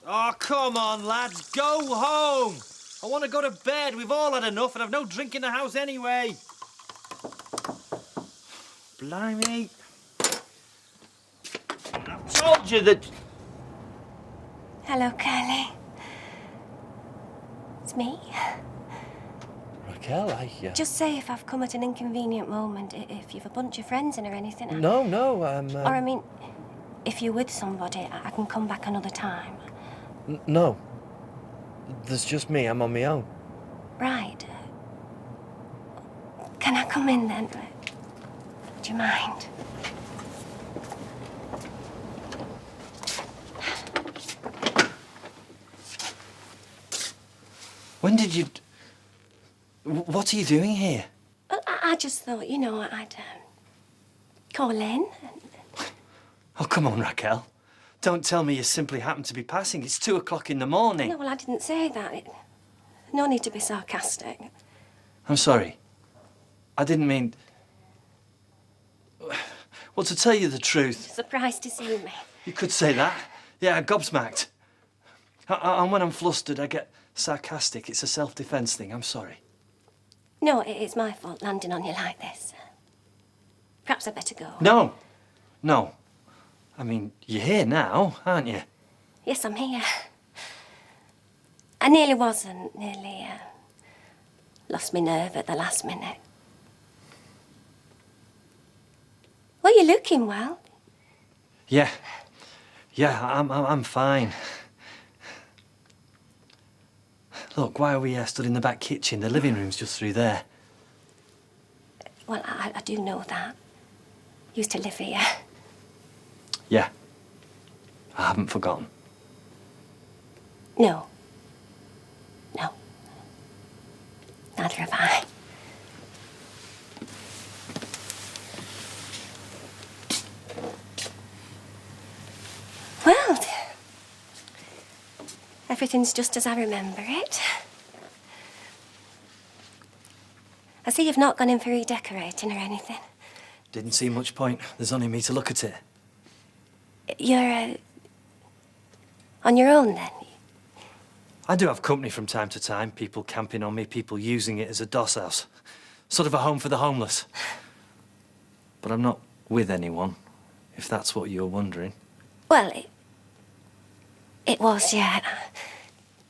Oh, come on, lads. Go home. I want to go to bed. We've all had enough and I've no drink in the house anyway. Blimey. I've told you that... Hello, Curly. It's me. Raquel, Just say if I've come at an inconvenient moment, if you've a bunch of friends in or anything. No, Or, I mean, if you're with somebody, I can come back another time. No. There's just me. I'm on my own. Right. Can I come in then? Do you mind? When did you... What are you doing here? I just thought, you know, I'd call in. Oh, come on, Raquel. Don't tell me you simply happened to be passing. It's 2 o'clock in the morning. No, well, I didn't say that. No need to be sarcastic. I'm sorry. I didn't mean... Well, to tell you the truth... Surprised to see me. You could say that. Yeah, gobsmacked. And when I'm flustered, I get sarcastic. It's a self-defense thing. I'm sorry. No, it's my fault landing on you like this. Perhaps I'd better go. No. No. I mean, you're here now, aren't you? Yes, I'm here. I nearly wasn't. Nearly lost my nerve at the last minute. Well, you're looking well. Yeah. Yeah, I'm fine. Look, why are we stood in the back kitchen? The living room's just through there. Well, I do know that. Used to live here. Yeah. I haven't forgotten. No. No. Neither have I. Well, everything's just as I remember it. I see you've not gone in for redecorating or anything. Didn't see much point. There's only me to look at it. You're, on your own, then? I do have company from time to time. People camping on me, people using it as a doss house. Sort of a home for the homeless. But I'm not with anyone, if that's what you're wondering. Well, it was, yeah.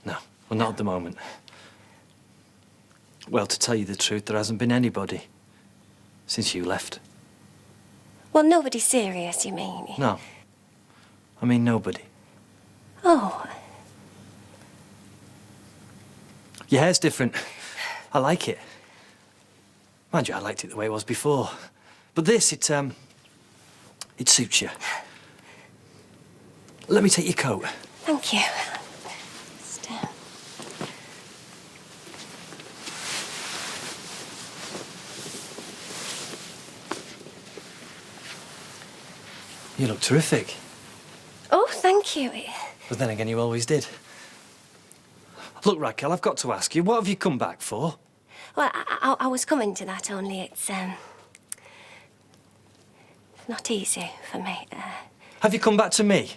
No, well, not at the moment. Well, to tell you the truth, there hasn't been anybody since you left. Well, nobody serious, you mean? No. I mean, nobody. Oh. Your hair's different. I like it. Mind you, I liked it the way it was before. But this, it suits you. Let me take your coat. Thank you. You look terrific. Oh, thank you. But then again, you always did. Look, Raquel, I've got to ask you, what have you come back for? Well, I was coming to that, only it's not easy for me. Have you come back to me?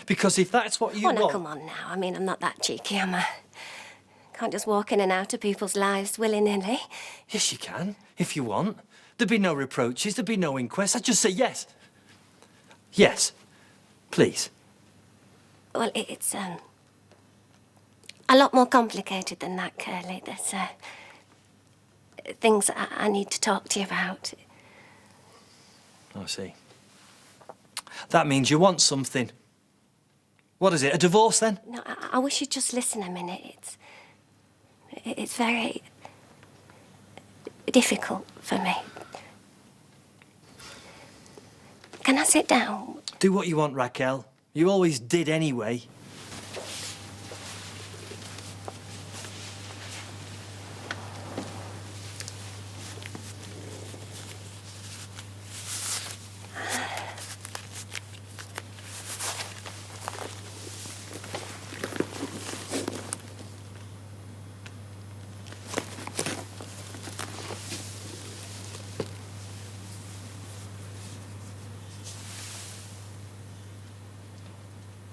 Because if that's what you want... Oh, want... now, come on now. I mean, I'm not that cheeky, am I? Can't just walk in and out of people's lives willy-nilly. Yes, you can, if you want. There'd be no reproaches, there'd be no inquest. I'd just say yes. Yes. Please. Well, it's a lot more complicated than that, Curly. There's things I need to talk to you about. I see. That means you want something. What is it, a divorce then? No, I wish you'd just listen a minute. It's very difficult for me. Can I sit down? Do what you want, Raquel. You always did anyway.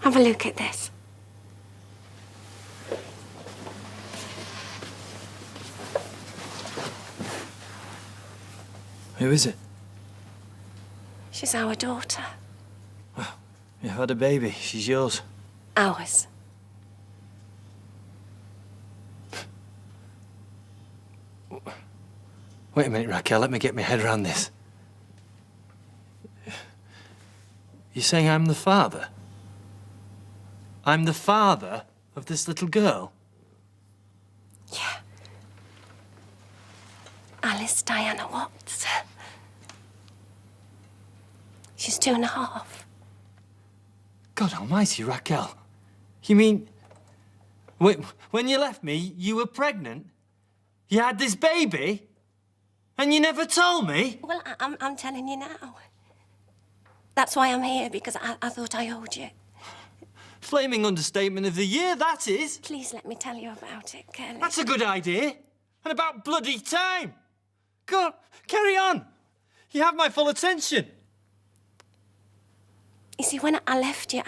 Have a look at this. Who is it? She's our daughter. You had a baby. She's yours. Ours. Wait a minute, Raquel. Let me get my head around this. You're saying I'm the father? I'm the father of this little girl? Yeah. Alice Diana Watts. She's 2.5. God almighty, Raquel. You mean... when you left me, you were pregnant? You had this baby? And you never told me? Well, I'm telling you now. That's why I'm here, because I thought I owed you. Flaming understatement of the year, that is. Please let me tell you about it, Curly. That's a good idea. And about bloody time. Go on, carry on. You have my full attention. You see, when I left you,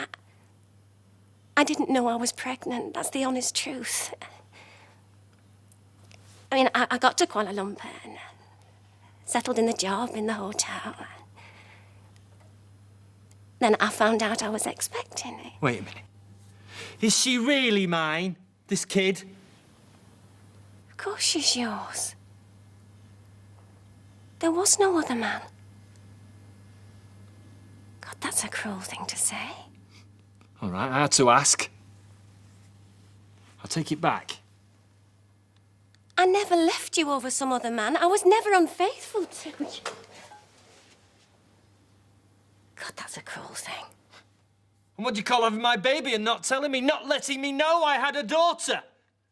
I didn't know I was pregnant. That's the honest truth. I mean, I got to Kuala Lumpur and settled in the job in the hotel. Then I found out I was expecting it. Wait a minute. Is she really mine, this kid? Of course she's yours. There was no other man. God, that's a cruel thing to say. All right, I had to ask. I'll take it back. I never left you over some other man. I was never unfaithful to you. God, that's a cruel thing. And what do you call having my baby and not telling me, not letting me know I had a daughter?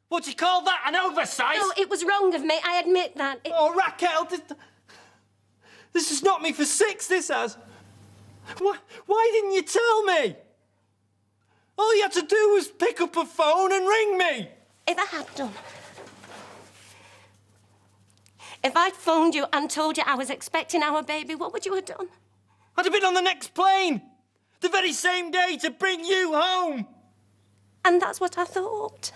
What do you call that, an oversight? No, it was wrong of me, I admit that. Oh, Raquel, this has knocked me for 6, this has. Why didn't you tell me? All you had to do was pick up a phone and ring me. If I had done. If I'd phoned you and told you I was expecting our baby, what would you have done? I'd have been on the next plane, the very same day, to bring you home. And that's what I thought.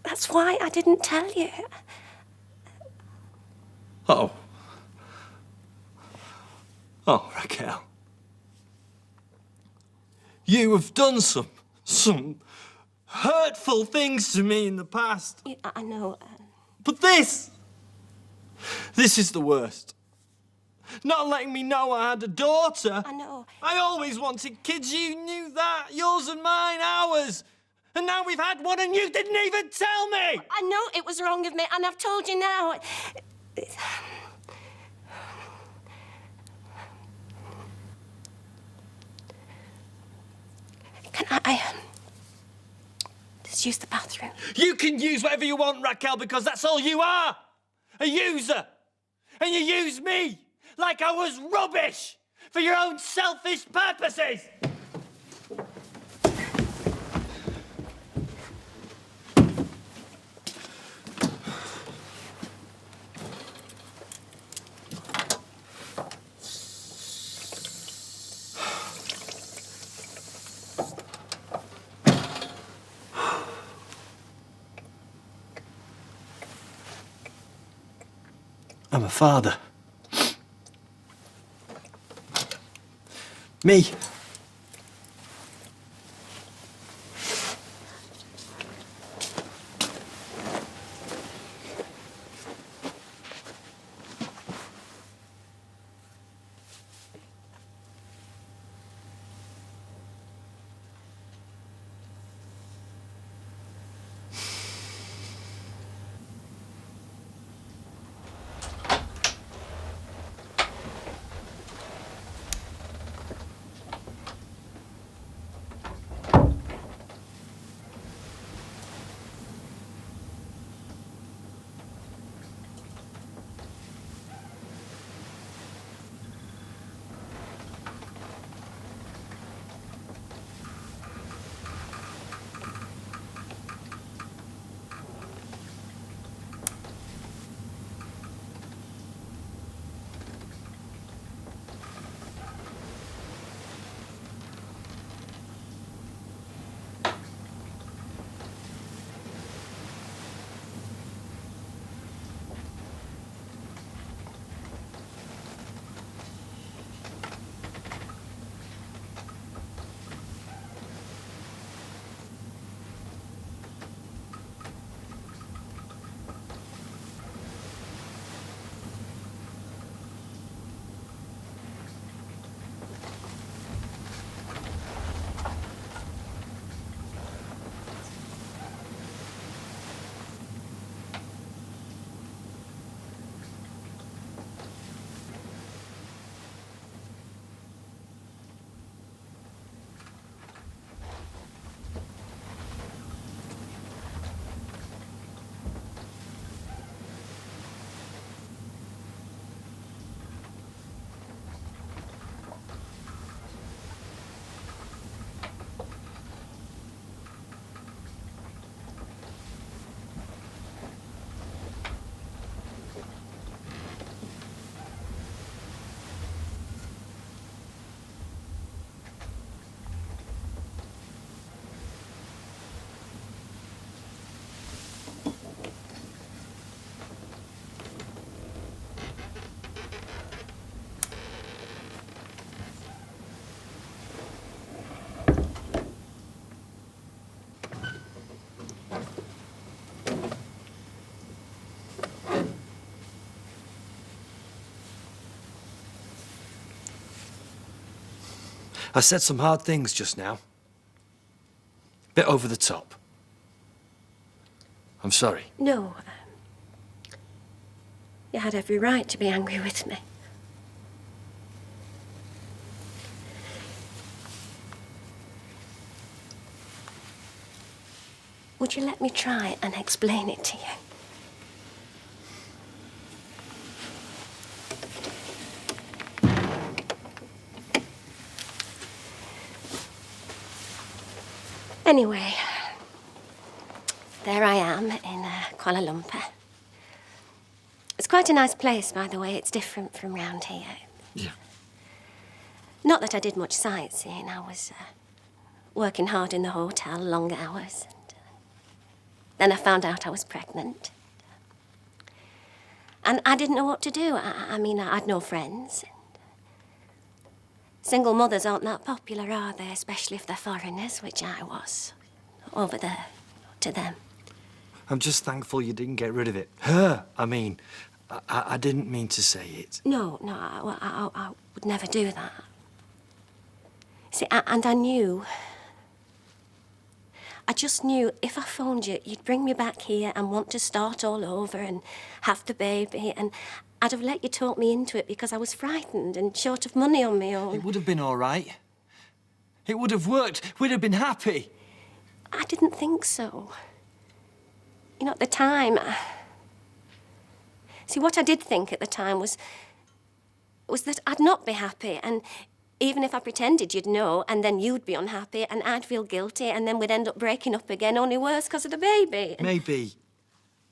That's why I didn't tell you. Oh. Oh, Raquel. You have done some hurtful things to me in the past. Yeah, I know. But this is the worst. Not letting me know I had a daughter. I know. I always wanted kids, you knew that. Yours and mine, ours. And now we've had one and you didn't even tell me. I know it was wrong of me, and I've told you now. Can I just use the bathroom? You can use whatever you want, Raquel, because that's all you are. A user. And you use me like I was rubbish for your own selfish purposes. I'm a father. Me. I said some hard things just now. Bit over the top. I'm sorry. No. You had every right to be angry with me. Would you let me try and explain it to you? Anyway, there I am in Kuala Lumpur. It's quite a nice place, by the way. It's different from round here. Yeah. Not that I did much sightseeing. I was working hard in the hotel, long hours. Then I found out I was pregnant. And I didn't know what to do. I mean, I had no friends. Single mothers aren't that popular, are they? Especially if they're foreigners, which I was. Over there, to them. I'm just thankful you didn't get rid of it. Her, I mean. I didn't mean to say it. No, I would never do that. See, and I knew... I just knew if I phoned you, you'd bring me back here and want to start all over and have the baby, and I'd have let you talk me into it because I was frightened and short of money on my own. It would have been all right. It would have worked. We'd have been happy. I didn't think so. You know, at the time... See, what I did think at the time was that I'd not be happy, and even if I pretended you'd know, and then you'd be unhappy, and I'd feel guilty, and then we'd end up breaking up again, only worse because of the baby. Maybe.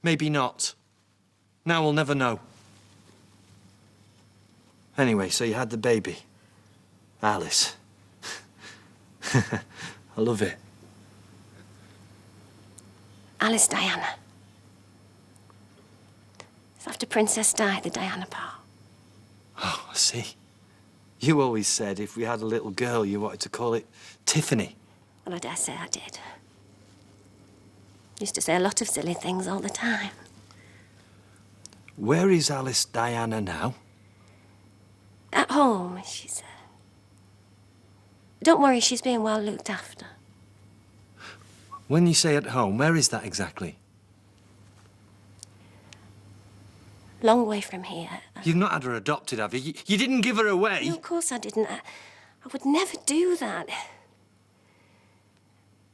Maybe not. Now we'll never know. Anyway, so you had the baby. Alice. I love it. Alice Diana. It's after Princess Di, the Diana part. Oh, I see. You always said if we had a little girl, you wanted to call it Tiffany. Well, I dare say I did. Used to say a lot of silly things all the time. Where is Alice Diana now? At home, she's... Don't worry, she's being well looked after. When you say at home, where is that exactly? Long way from here. You've not had her adopted, have you? You didn't give her away? No, of course I didn't. I would never do that.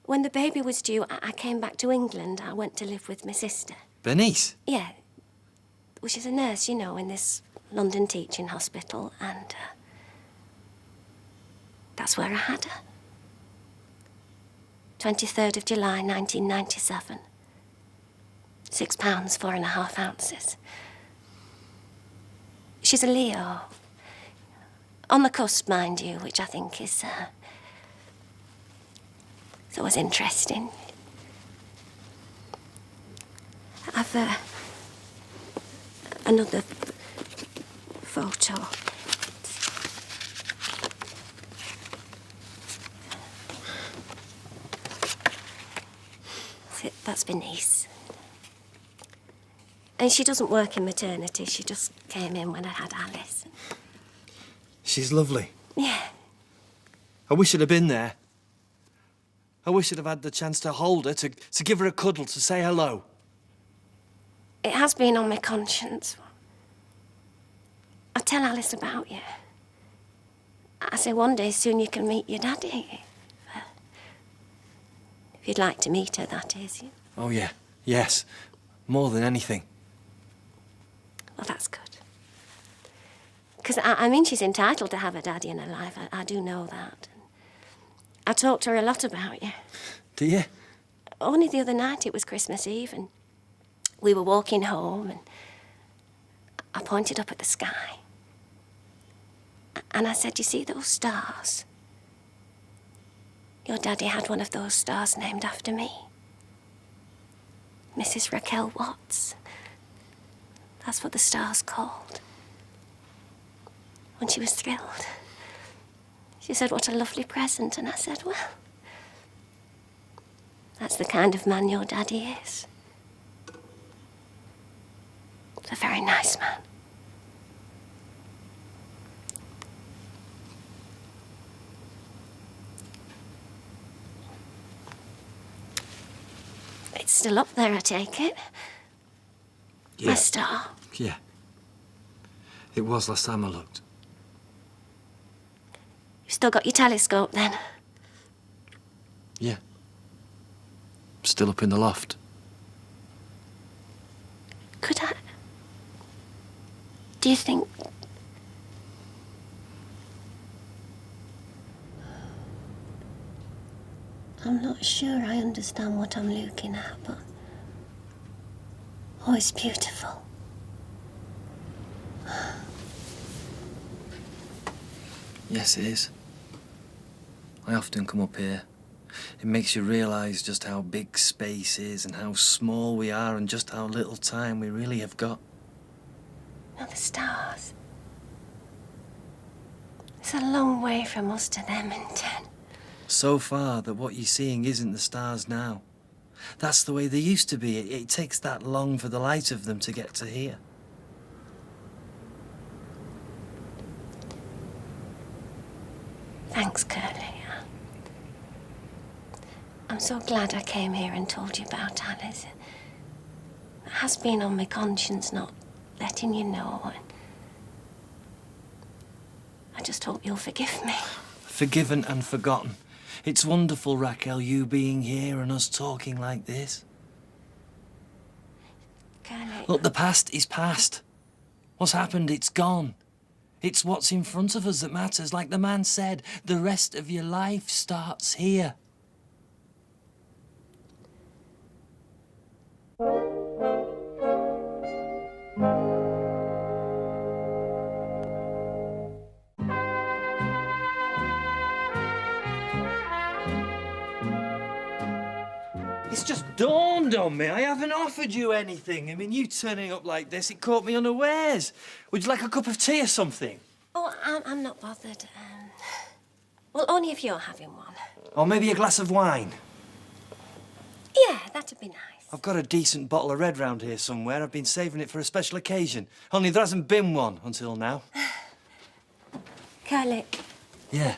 When the baby was due, I came back to England. I went to live with my sister. Bernice? Yeah. Well, she's a nurse, you know, in this London teaching hospital, and that's where I had her. 23rd of July, 1997. 6 pounds, 4.5 ounces. She's a Leo. On the cusp, mind you, which I think is... it's always interesting. I've another photo. That's Bernice. And she doesn't work in maternity. She just came in when I had Alice. She's lovely. Yeah. I wish I'd have been there. I wish I'd have had the chance to hold her, to give her a cuddle, to say hello. It has been on my conscience. I tell Alice about you. I say one day soon you can meet your daddy. If you'd like to meet her, that is. Oh, yeah. Yes. More than anything. Well, that's good. Because, I mean, she's entitled to have a daddy in her life. I do know that. I talked to her a lot about you. Do you? Only the other night, it was Christmas Eve, and we were walking home, and I pointed up at the sky. And I said, you see those stars? Your daddy had one of those stars named after me. Mrs. Raquel Watts. That's what the star's called. When she was thrilled. She said, what a lovely present. And I said, well, that's the kind of man your daddy is. He's a very nice man. still up there, I take it. Yeah. My star. Yeah. It was last time I looked. You've still got your telescope, then? Yeah. Still up in the loft. Could I... Do you think... I'm not sure I understand what I'm looking at, but... Oh, it's beautiful. Yes, it is. I often come up here. It makes you realise just how big space is and how small we are and just how little time we really have got. Now the stars. It's a long way from us to them in 10. So far that what you're seeing isn't the stars now. That's the way they used to be. It takes that long for the light of them to get to here. Thanks, Curly. I'm so glad I came here and told you about Alice. It has been on my conscience not letting you know. And I just hope you'll forgive me. Forgiven and forgotten. It's wonderful, Raquel, you being here and us talking like this. Curly... Look, the past is past. What's happened, it's gone. It's what's in front of us that matters. Like the man said, the rest of your life starts here. It's just dawned on me. I haven't offered you anything. I mean, you turning up like this, it caught me unawares. Would you like a cup of tea or something? Oh, I'm not bothered. Well, only if you're having one. Or maybe a glass of wine? Yeah, that'd be nice. I've got a decent bottle of red round here somewhere. I've been saving it for a special occasion. Only there hasn't been one until now. Curly. Yeah.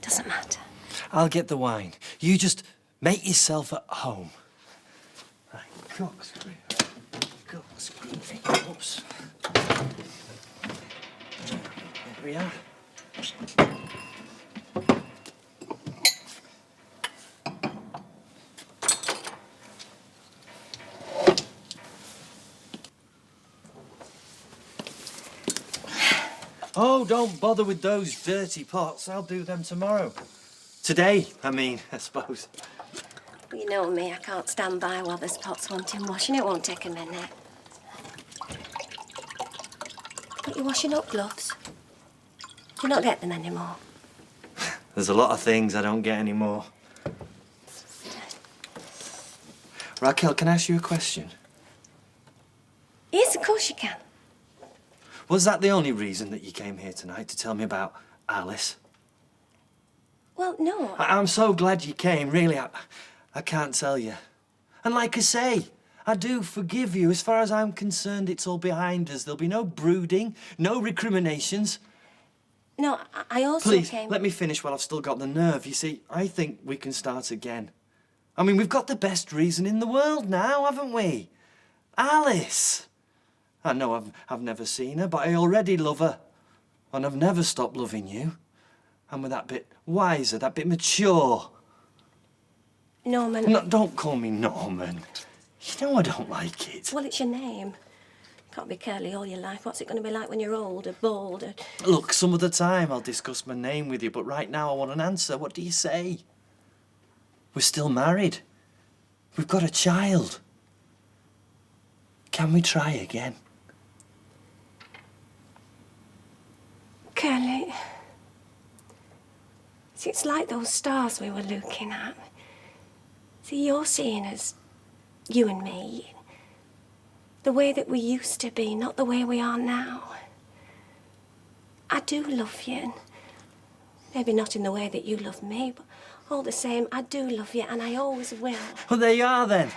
Doesn't matter. I'll get the wine. You just make yourself at home. Right, corkscrew. Corkscrew. Oops. There we are. Oh, don't bother with those dirty pots. I'll do them tomorrow. Today, I mean, I suppose. Well, you know me, I can't stand by while there's pots wanting washing. It won't take a minute. But you're washing up gloves. Do you not get them anymore? There's a lot of things I don't get anymore. Raquel, can I ask you a question? Yes, of course you can. Was that the only reason that you came here tonight, to tell me about Alice? Well, no. I'm so glad you came, really. I can't tell you. And like I say, I do forgive you. As far as I'm concerned, it's all behind us. There'll be no brooding, no recriminations. No, I also Please, came... let me finish while I've still got the nerve. You see, I think we can start again. I mean, we've got the best reason in the world now, haven't we? Alice! I know I've never seen her, but I already love her. And I've never stopped loving you. And we're that bit wiser, that bit mature. Norman... No, don't call me Norman. You know I don't like it. Well, it's your name. Can't be Curly all your life. What's it going to be like when you're older, bolder? Look, some other time I'll discuss my name with you, but right now I want an answer. What do you say? We're still married. We've got a child. Can we try again? Curly... See, it's like those stars we were looking at. See, you're seeing us, you and me, the way that we used to be, not the way we are now. I do love you, and maybe not in the way that you love me, but all the same, I do love you, and I always will. Well, there you are, then.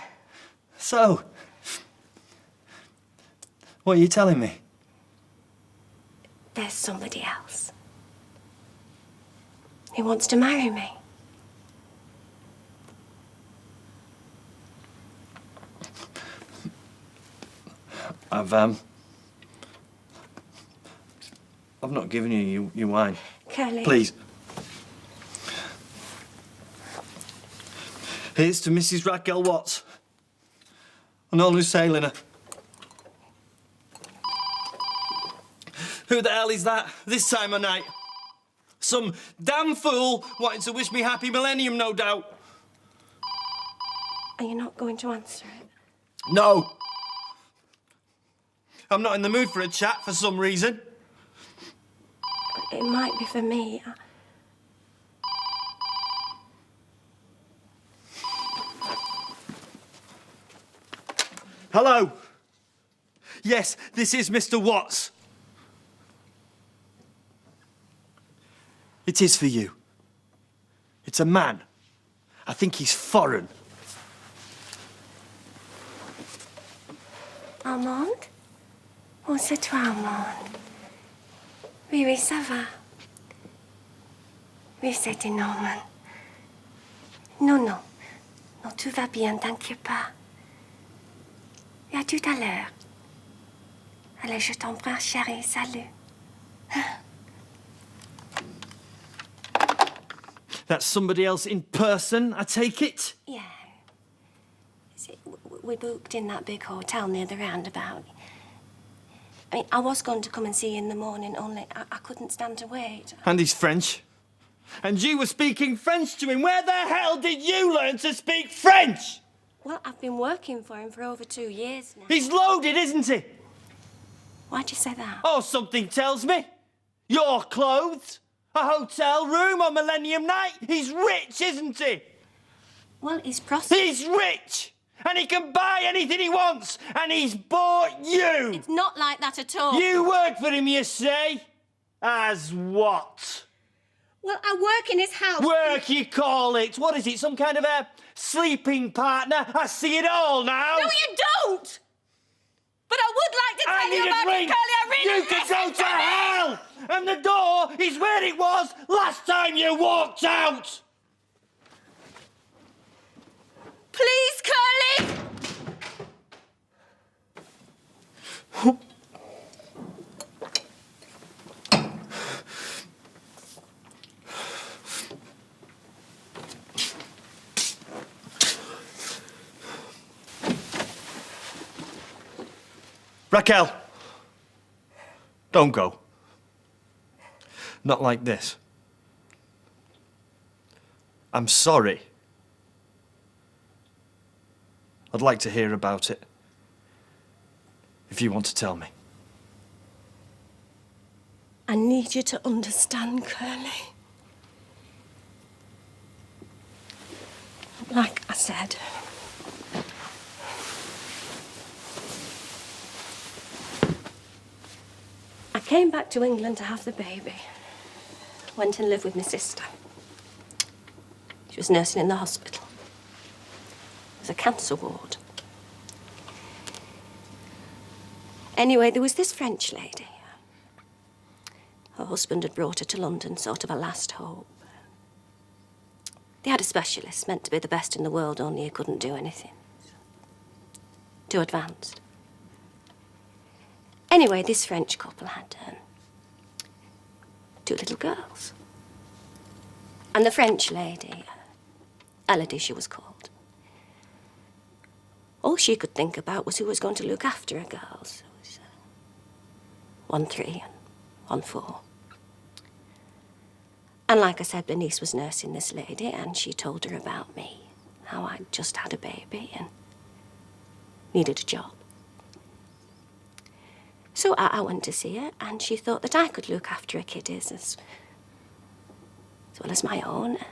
So, what are you telling me? There's somebody else. He wants to marry me. I've not given you your wine. Curly. Please. Here's to Mrs. Raquel Watts and all who's sailing her. Who the hell is that this time of night? Some damn fool wanting to wish me happy Millennium, no doubt. Are you not going to answer it? No. I'm not in the mood for a chat for some reason. It might be for me. Hello. Yes, this is Mr. Watts. It is for you. It's a man. I think he's foreign. Armand? Oh, c'est toi, Armand. Oui, oui, ça va. Oui, c'était Norman. Non, non. Non, tout va bien, t'inquiète pas. Et à tout à l'heure. Allez, je t'embrasse, chérie. Salut. That's somebody else in person, I take it? Yeah. See, we booked in that big hotel near the roundabout. I mean, I was going to come and see you in the morning, only I couldn't stand to wait. And he's French. And you were speaking French to him. Where the hell did you learn to speak French? Well, I've been working for him for over 2 years now. He's loaded, isn't he? Why'd you say that? Oh, something tells me. Your clothes, a hotel room on Millennium night. He's rich, isn't he? Well, he's prostitute. He's rich. And he can buy anything he wants. And he's bought you. It's not like that at all. You work for him, you say? As what? Well, I work in his house. Work, you call it. What is it, some kind of a sleeping partner? I see it all now. No, you don't! But I would like to I tell you need a about drink. it, Curly. I really You can go listen to me. hell! And the door is where it was last time you walked out. Please, Curly! Raquel, don't go. Not like this. I'm sorry. I'd like to hear about it. If you want to tell me. I need you to understand, Curly. Like I said, I came back to England to have the baby. Went and lived with my sister. She was nursing in the hospital. It was a cancer ward. Anyway, there was this French lady. Her husband had brought her to London, sort of a last hope. They had a specialist, meant to be the best in the world, only he couldn't do anything. Too advanced. Anyway, this French couple had 2 little girls. And the French lady, Elodie she was called, all she could think about was who was going to look after her girls. It was 1 3 and 1 4. And like I said, Bernice was nursing this lady, and she told her about me, how I'd just had a baby and needed a job. So I went to see her, and she thought that I could look after her kiddies as well as my own. And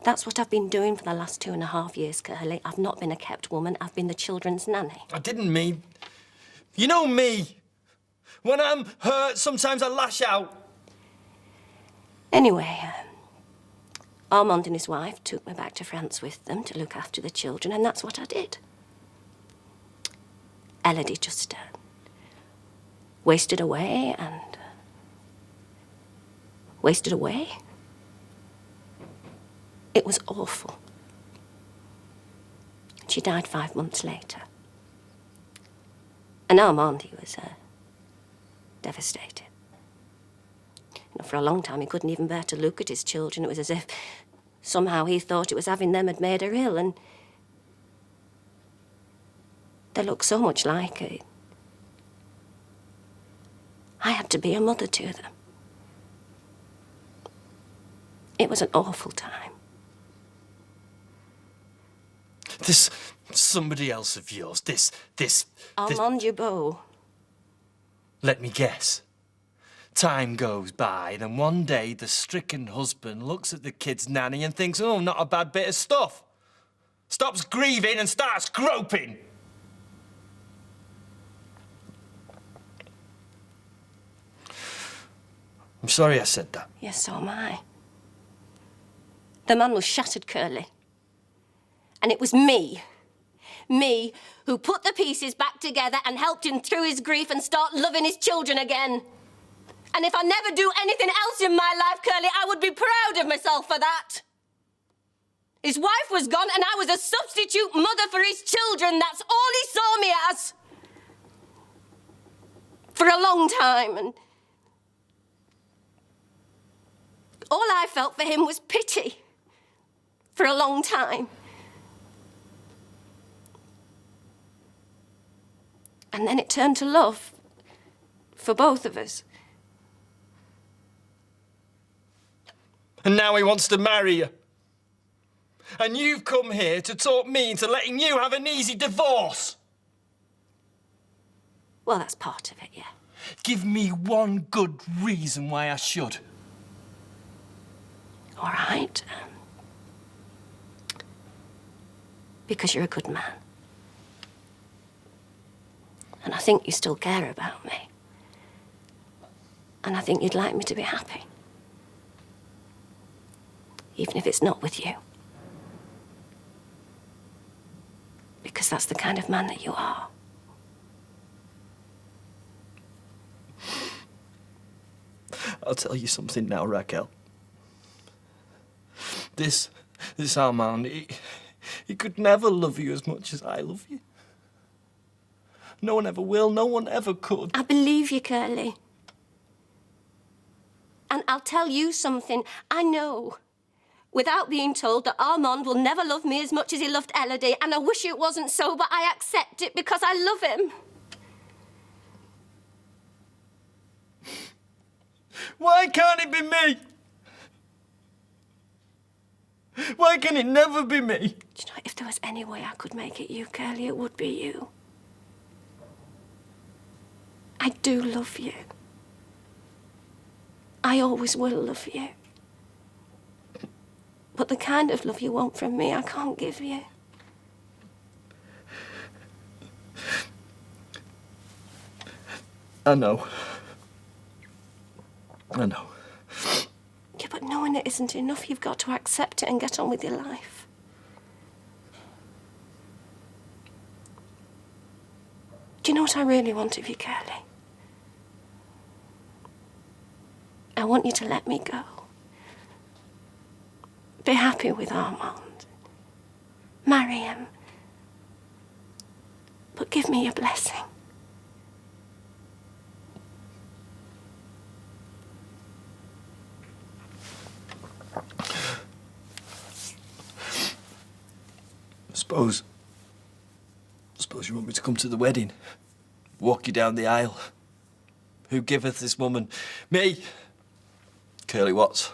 that's what I've been doing for the last 2.5 years, Curly. I've not been a kept woman. I've been the children's nanny. I didn't mean... You know me. When I'm hurt, sometimes I lash out. Anyway, Armand and his wife took me back to France with them to look after the children, and that's what I did. Elodie just wasted away and wasted away. It was awful. She died 5 months later. And Armand, he was devastated. You know, for a long time, he couldn't even bear to look at his children. It was as if somehow he thought it was having them had made her ill, and they looked so much like her. I had to be a mother to them. It was an awful time. This somebody else of yours, this... Armand Dubois. Let me guess. Time goes by, then one day the stricken husband looks at the kid's nanny and thinks, oh, not a bad bit of stuff. Stops grieving and starts groping. I'm sorry I said that. Yes, so am I. The man was shattered, Curly. And it was me who put the pieces back together and helped him through his grief and start loving his children again. And if I never do anything else in my life, Curly, I would be proud of myself for that. His wife was gone and I was a substitute mother for his children. That's all he saw me as. For a long time, and all I felt for him was pity. For a long time. And then it turned to love. For both of us. And now he wants to marry you. And you've come here to talk me into letting you have an easy divorce. Well, that's part of it, yeah. Give me one good reason why I should. All right. Because you're a good man. And I think you still care about me. And I think you'd like me to be happy. Even if it's not with you. Because that's the kind of man that you are. I'll tell you something now, Raquel. This Armand, he could never love you as much as I love you. No one ever will, no one ever could. I believe you, Curly. And I'll tell you something. I know, without being told, that Armand will never love me as much as he loved Elodie, and I wish it wasn't so, but I accept it because I love him. Why can't it be me? Why can it never be me? Do you know, if there was any way I could make it you, Curly, it would be you. I do love you. I always will love you. But the kind of love you want from me, I can't give you. I know. I know. Yeah, but knowing it isn't enough. You've got to accept it and get on with your life. Do you know what I really want of you, Curly? I want you to let me go. Be happy with Armand. Marry him. But give me your blessing. Suppose you want me to come to the wedding? Walk you down the aisle? Who giveth this woman? Me! Curly Watts.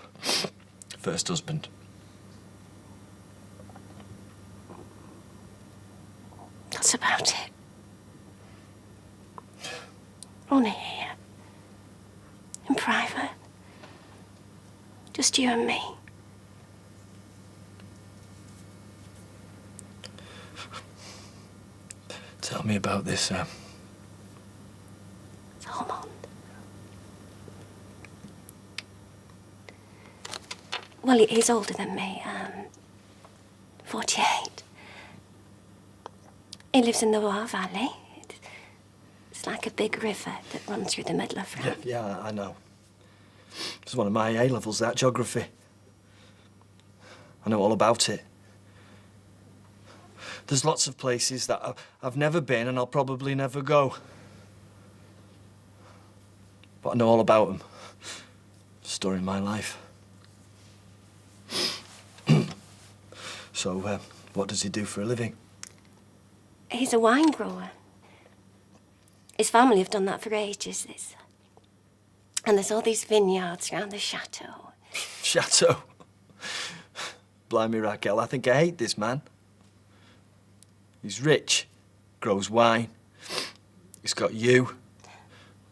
First husband. That's about it. Only here. In private. Just you and me. Tell me about this, Armand. Well, he's older than me, 48. He lives in the Loire Valley. It's like a big river that runs through the middle of France. Yeah, I know. It's one of my A-levels, that, geography. I know all about it. There's lots of places that I've never been and I'll probably never go. But I know all about him. Story of my life. So, what does he do for a living? He's a wine grower. His family have done that for ages. And there's all these vineyards around the chateau. Chateau? Blimey, Raquel, I think I hate this man. He's rich, grows wine. He's got you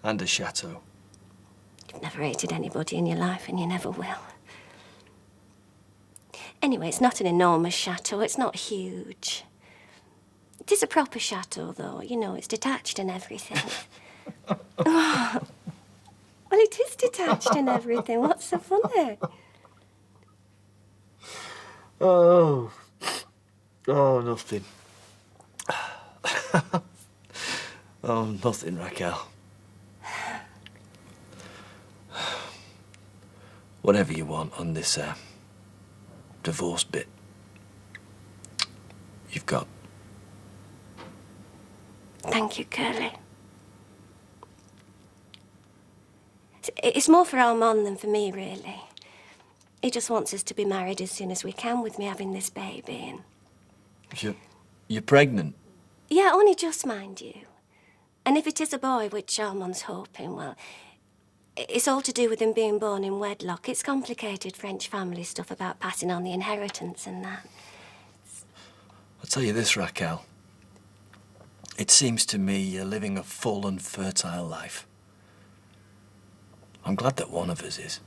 and a chateau. You've never hated anybody in your life, and you never will. Anyway, it's not an enormous chateau. It's not huge. It is a proper chateau, though. You know, it's detached and everything. Oh. Well, it is detached and everything. What's so funny? Oh, nothing. Oh, nothing, Raquel. Whatever you want on this divorce bit, you've got. Thank you, Curly. It's more for Armand than for me, really. He just wants us to be married as soon as we can, with me having this baby. And You're pregnant? yeah, only just, mind you. And if it is a boy, which Armand's hoping, well, it's all to do with him being born in wedlock. It's complicated French family stuff about passing on the inheritance and that. I'll tell you this, Raquel. It seems to me you're living a full and fertile life. I'm glad that one of us is.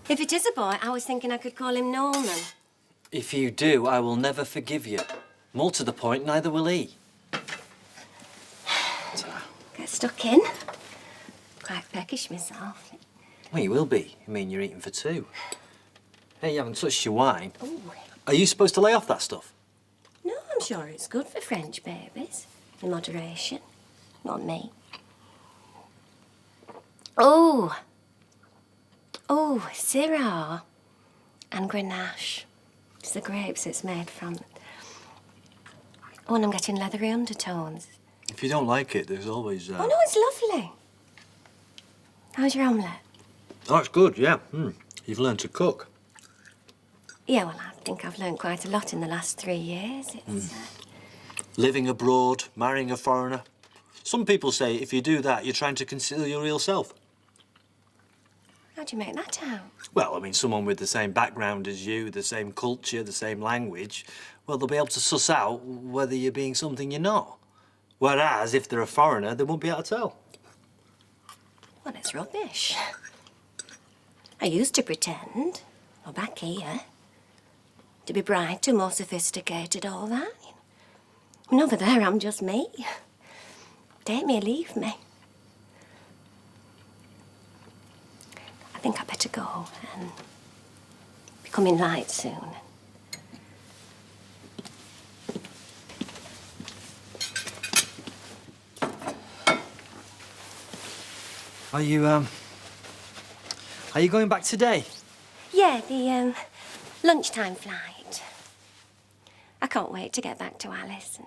If it is a boy, I was thinking I could call him Norman. If you do, I will never forgive you. More to the point, neither will he. Get stuck in. Quite peckish myself. Well, you will be. I mean, you're eating for two. Hey, you haven't touched your wine. Ooh. Are you supposed to lay off that stuff? No, I'm sure it's good for French babies. In moderation. Not me. Oh, Syrah and Grenache. It's the grapes it's made from. Oh, and I'm getting leathery undertones. If you don't like it, there's always... Oh, no, it's lovely. How's your omelette? Oh, it's good, yeah. You've learned to cook. Yeah, well, I think I've learned quite a lot in the last 3 years. It's... Living abroad, marrying a foreigner. Some people say if you do that, you're trying to conceal your real self. How do you make that out? Well, I mean, someone with the same background as you, the same culture, the same language, well, they'll be able to suss out whether you're being something you're not. Whereas, if they're a foreigner, they won't be able to tell. Well, it's rubbish. I used to pretend, or back here, to be brighter, more sophisticated, all that. And over there, I'm just me. Take me or leave me. I think I better go and be coming light soon. Are you going back today? Yeah, the lunchtime flight. I can't wait to get back to Alice and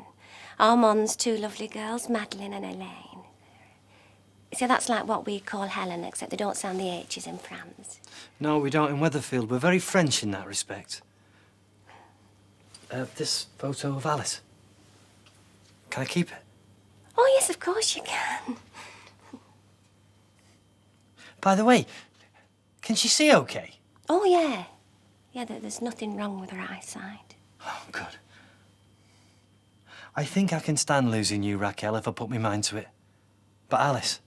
Armand's 2 lovely girls, Madeline and Elaine. See, that's like what we call Helen, except they don't sound the H's in France. No, we don't in Weatherfield. We're very French in that respect. This photo of Alice. Can I keep it? Oh, yes, of course you can. By the way, can she see okay? Oh, yeah. Yeah, there's nothing wrong with her eyesight. Oh, good. I think I can stand losing you, Raquel, if I put my mind to it. But Alice,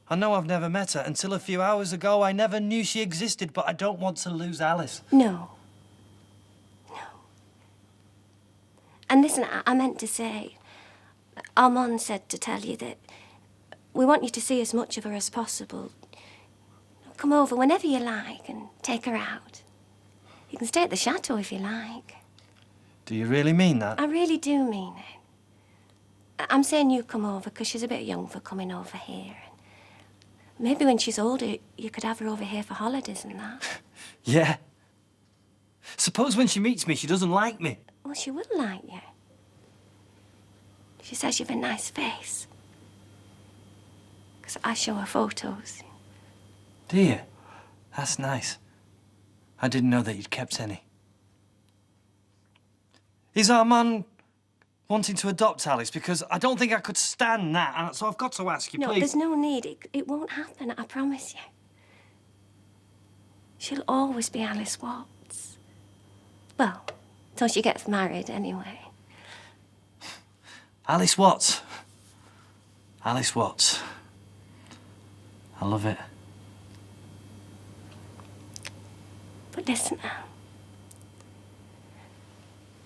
I know I've never met her. Until a few hours ago, I never knew she existed, but I don't want to lose Alice. No. No. And listen, I meant to say, Armand said to tell you that we want you to see as much of her as possible. Come over whenever you like and take her out. You can stay at the chateau if you like. Do you really mean that? I really do mean it. I'm saying you come over because she's a bit young for coming over here. Maybe when she's older, you could have her over here for holidays and that. Yeah. Suppose when she meets me, she doesn't like me. Well, she will like you. She says you've a nice face. 'cause I show her photos. Do you? That's nice. I didn't know that you'd kept any. Is our man wanting to adopt Alice? Because I don't think I could stand that, and so I've got to ask you, No, please. there's no need. It won't happen, I promise you. She'll always be Alice Watts. Well, till she gets married, anyway. Alice Watts. Alice Watts. I love it. But listen now.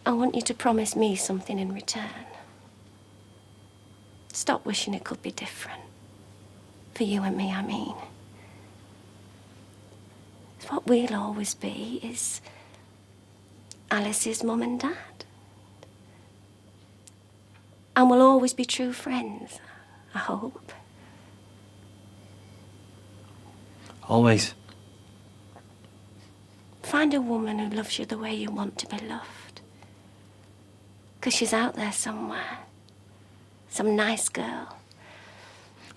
I want you to promise me something in return. Stop wishing it could be different. For you and me, I mean. What we'll always be is Alice's mum and dad. And we'll always be true friends, I hope. Always. Find a woman who loves you the way you want to be loved. 'Cause she's out there somewhere. Some nice girl.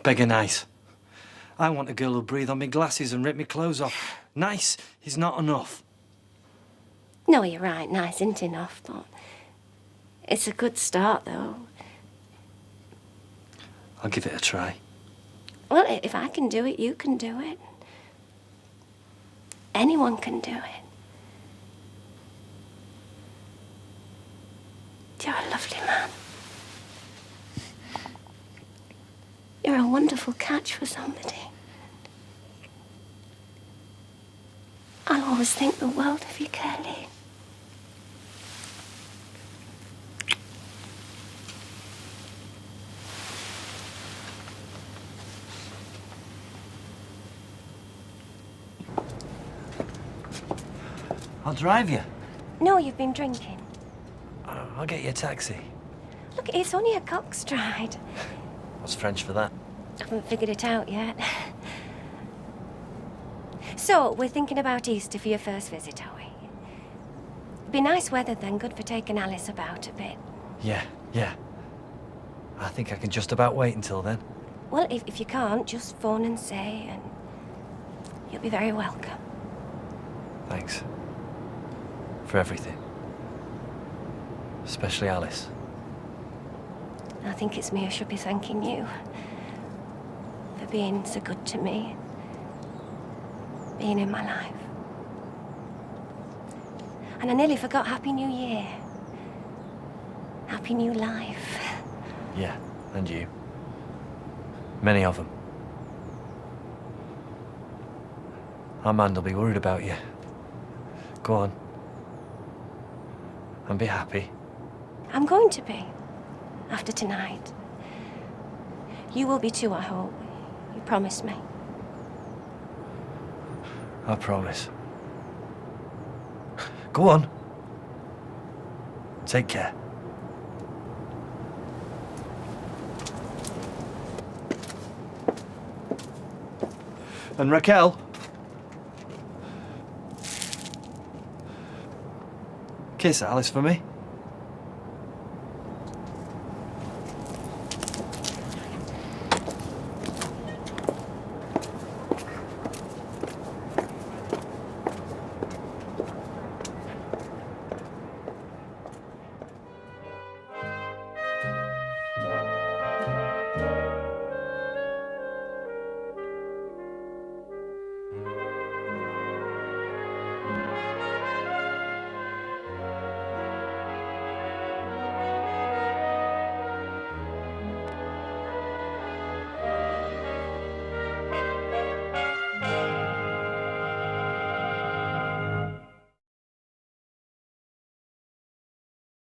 Beggar nice. I want a girl who'll breathe on me glasses and rip me clothes off. Nice is not enough. No, you're right, nice isn't enough, but it's a good start, though. I'll give it a try. Well, if I can do it, you can do it. Anyone can do it. You're a lovely man. You're a wonderful catch for somebody. I'll always think the world of you, Curly. I'll drive you. No, you've been drinking. I'll get you a taxi. Look, it's only a cock stride. What's French for that? I haven't figured it out yet. So, we're thinking about Easter for your first visit, are we? Be nice weather then, good for taking Alice about a bit. Yeah. I think I can just about wait until then. Well, if you can't, just phone and say, and you'll be very welcome. Thanks. For everything. Especially Alice. I think it's me who should be thanking you for being so good to me, being in my life. And I nearly forgot Happy New Year. Happy New Life. Yeah, and you. Many of them. Armand'll be worried about you. Go on. And be happy. I'm going to be, after tonight. You will be too, I hope. You promised me. I promise. Go on. Take care. And Raquel. Kiss Alice for me.